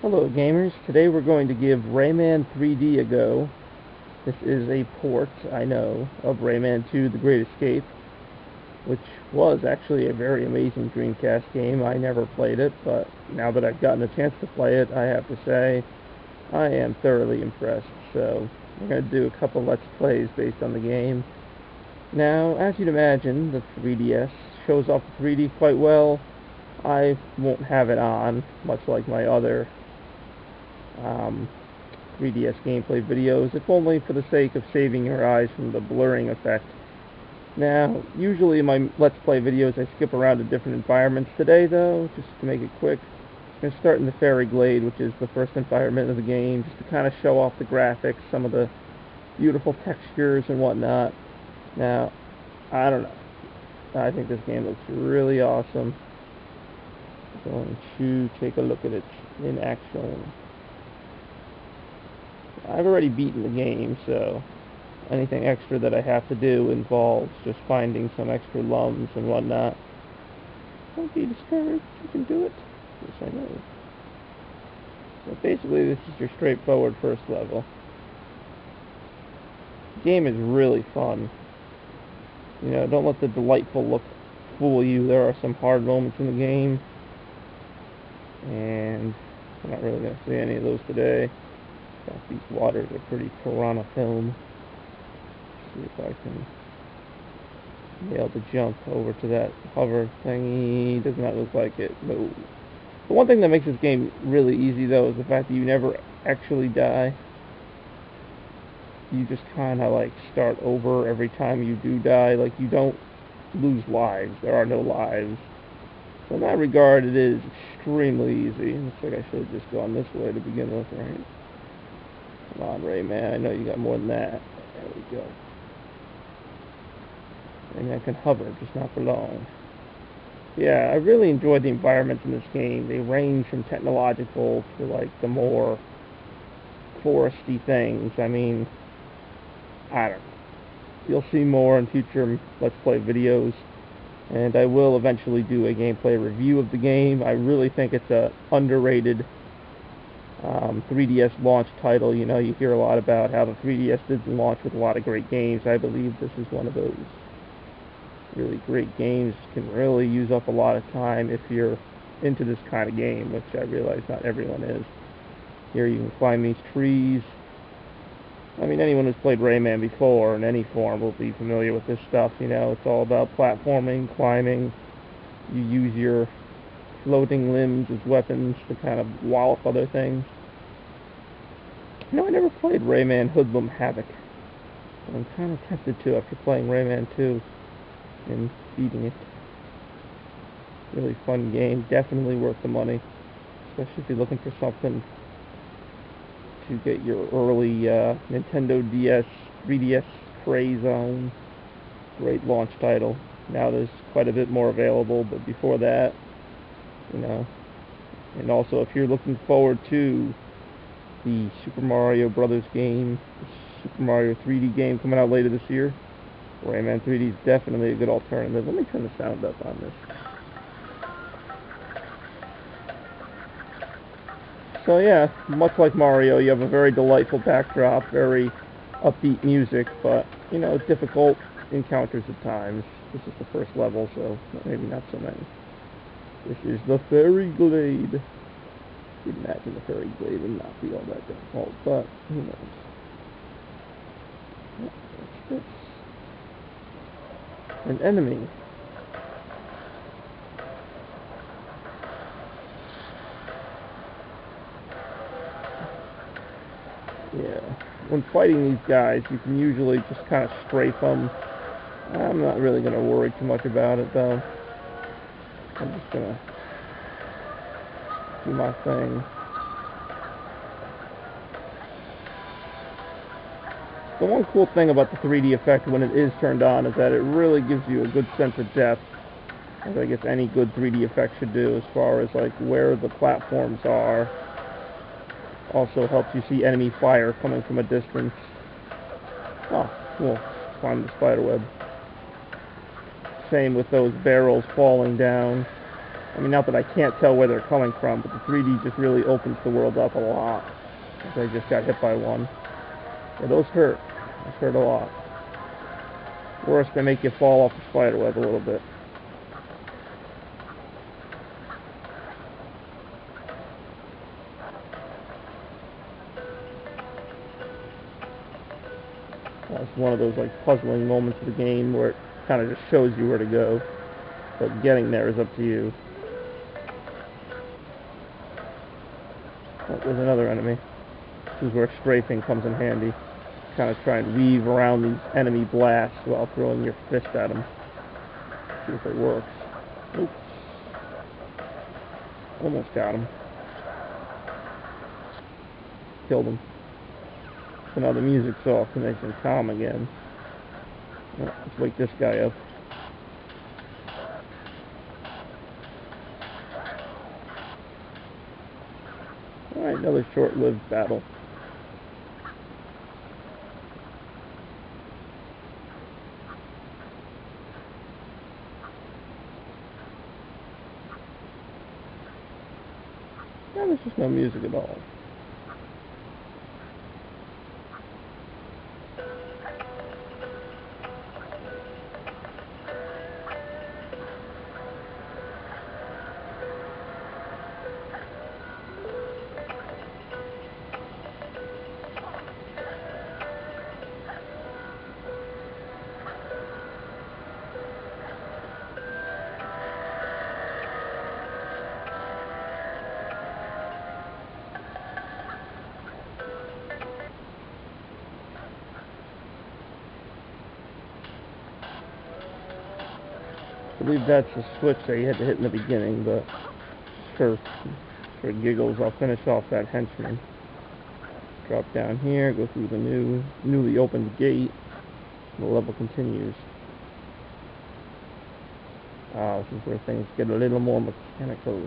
Hello gamers, today we're going to give Rayman 3D a go. This is a port, I know, of Rayman 2 The Great Escape, which was actually a very amazing Dreamcast game. I never played it, but now that I've gotten a chance to play it, I have to say, I am thoroughly impressed. So, we're going to do a couple Let's Plays based on the game. Now, as you'd imagine, the 3DS shows off the 3D quite well. I won't have it on, much like my other 3DS gameplay videos, if only for the sake of saving your eyes from the blurring effect. Now, usually in my Let's Play videos I skip around to different environments. Today, though, just to make it quick, I'm going to start in the Fairy Glade, which is the first environment of the game, just to kind of show off the graphics, some of the beautiful textures and whatnot. Now, I don't know. I think this game looks really awesome. I'm going to take a look at it in action. I've already beaten the game, so anything extra that I have to do involves just finding some extra lums and whatnot. Don't be discouraged, you can do it. Yes, I know. So basically this is your straightforward first level. The game is really fun. You know, don't let the delightful look fool you. There are some hard moments in the game, and I'm not really going to see any of those today. These waters are pretty piranha film. See if I can nail the jump over to that hover thingy. Does not look like it. No. The one thing that makes this game really easy, though, is the fact that you never actually die. You just kind of like start over every time you do die. Like, you don't lose lives. There are no lives. So in that regard, it is extremely easy. Looks like I should have just gone this way to begin with, right? Come on, Rayman, I know you got more than that. There we go. Rayman can hover, just not for long. Yeah, I really enjoyed the environments in this game. They range from technological to, like, the more foresty things. I mean, I don't know. You'll see more in future Let's Play videos, and I will eventually do a gameplay review of the game. I really think it's a underrated 3DS launch title. You know, you hear a lot about how the 3DS did launch with a lot of great games. I believe this is one of those really great games. Can really use up a lot of time if you're into this kind of game, which I realize not everyone is. Here you can climb these trees. I mean, anyone who's played Rayman before in any form will be familiar with this stuff. You know, it's all about platforming, climbing. You use your floating limbs as weapons to kind of wallop other things. You know, I never played Rayman Hoodlum Havoc. I'm kind of tempted to after playing Rayman 2 and beating it. Really fun game, definitely worth the money, especially if you're looking for something to get your early Nintendo DS, 3DS craze on. Great launch title. Now there's quite a bit more available, but before that, you know. And also, if you're looking forward to the Super Mario Brothers game, the Super Mario 3D game coming out later this year, Rayman 3D is definitely a good alternative. Let me turn the sound up on this. So yeah, much like Mario, you have a very delightful backdrop, very upbeat music, but, you know, difficult encounters at times. This is the first level, so maybe not so many. This is the Fairy Glade. You'd imagine the Fairy Glade would not be all that difficult, but who knows. What's this? An enemy. Yeah. When fighting these guys, you can usually just kind of strafe them. I'm not really going to worry too much about it, though. I'm just going to do my thing. The one cool thing about the 3D effect when it is turned on is that it really gives you a good sense of depth, as I guess any good 3D effect should do, as far as like where the platforms are. Also helps you see enemy fire coming from a distance. Oh, cool. Climb the spider web. Same with those barrels falling down. I mean, not that I can't tell where they're coming from, but the 3D just really opens the world up a lot. I just got hit by one. Yeah, those hurt. Those hurt a lot. Worse, they make you fall off the spider web a little bit. It's one of those like puzzling moments of the game where it kind of just shows you where to go, but getting there is up to you. Oh, there's another enemy. This is where strafing comes in handy. Kind of try and weave around these enemy blasts while throwing your fist at them. See if it works. Oops. Almost got him. Killed him. So now the music's off and they can calm again. Well, let's wake this guy up. Alright, another short-lived battle. Yeah, there's just no music at all. I believe that's the switch that you had to hit in the beginning, but for giggles, I'll finish off that henchman. Drop down here, go through the newly opened gate, and the level continues. This is where things get a little more mechanical.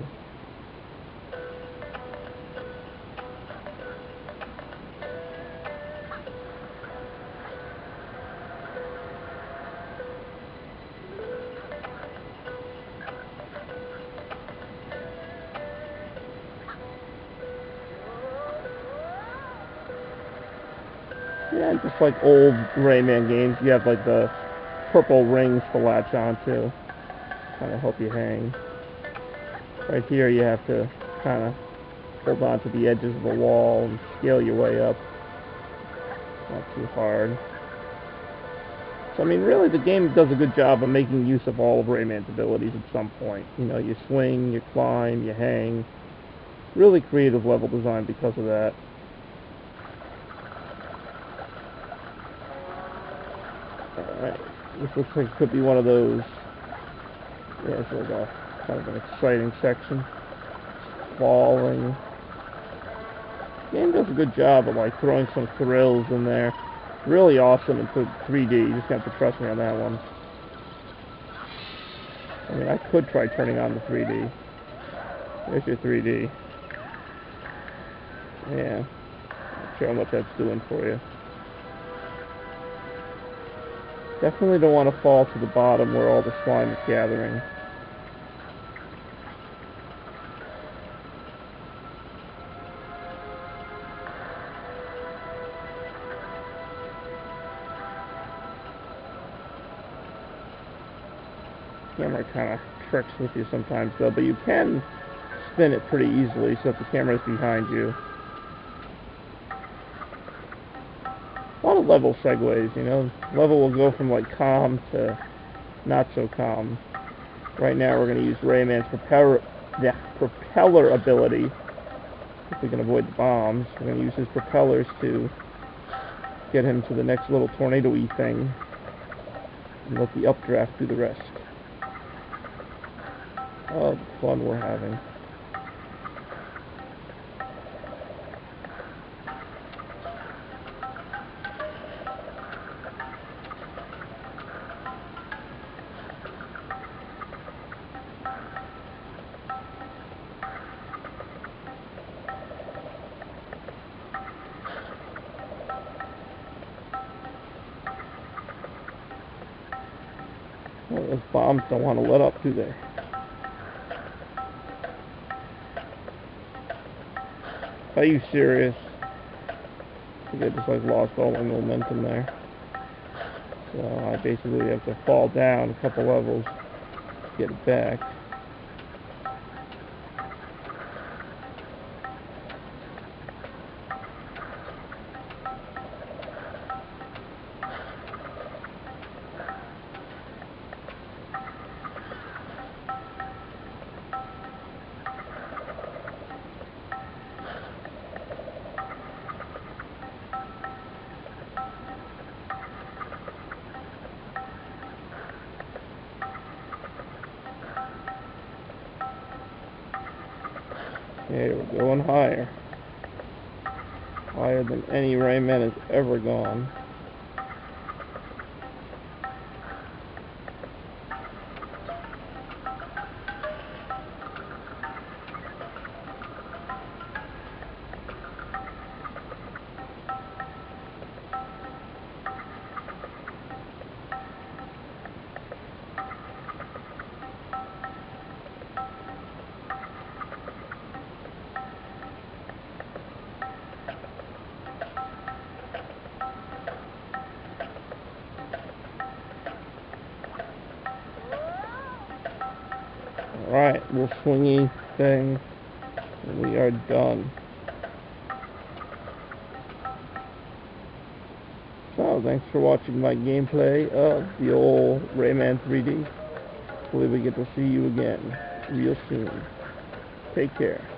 Yeah, just like old Rayman games, you have like the purple rings to latch onto, kind of help you hang. Right here you have to kind of hold on to the edges of the wall and scale your way up. Not too hard. So I mean, really the game does a good job of making use of all of Rayman's abilities at some point. You know, you swing, you climb, you hang. Really creative level design because of that. Alright, this looks like it could be one of those. Yeah, it's like a kind of an exciting section. Falling. The game does a good job of like throwing some thrills in there. Really awesome in 3D. You just have to trust me on that one. I mean, I could try turning on the 3D. There's your 3D. Yeah. Not sure how much that's doing for you. Definitely don't want to fall to the bottom where all the slime is gathering. Camera kind of tricks with you sometimes though, but you can spin it pretty easily, so if the camera is behind you. A lot of level segues, you know. Level will go from like calm to not so calm. Right now we're going to use Rayman's propeller ability. If we can avoid the bombs, we're going to use his propellers to get him to the next little tornado-y thing and let the updraft do the rest. Oh, the fun we're having. Well, those bombs don't want to let up, do they? Are you serious? I think I just like lost all my momentum there. So I basically have to fall down a couple levels to get it back. Okay, we're going higher. Higher than any Rayman has ever gone. Alright, little swingy thing, and we are done. So, thanks for watching my gameplay of the old Rayman 3D. Hopefully we get to see you again real soon. Take care.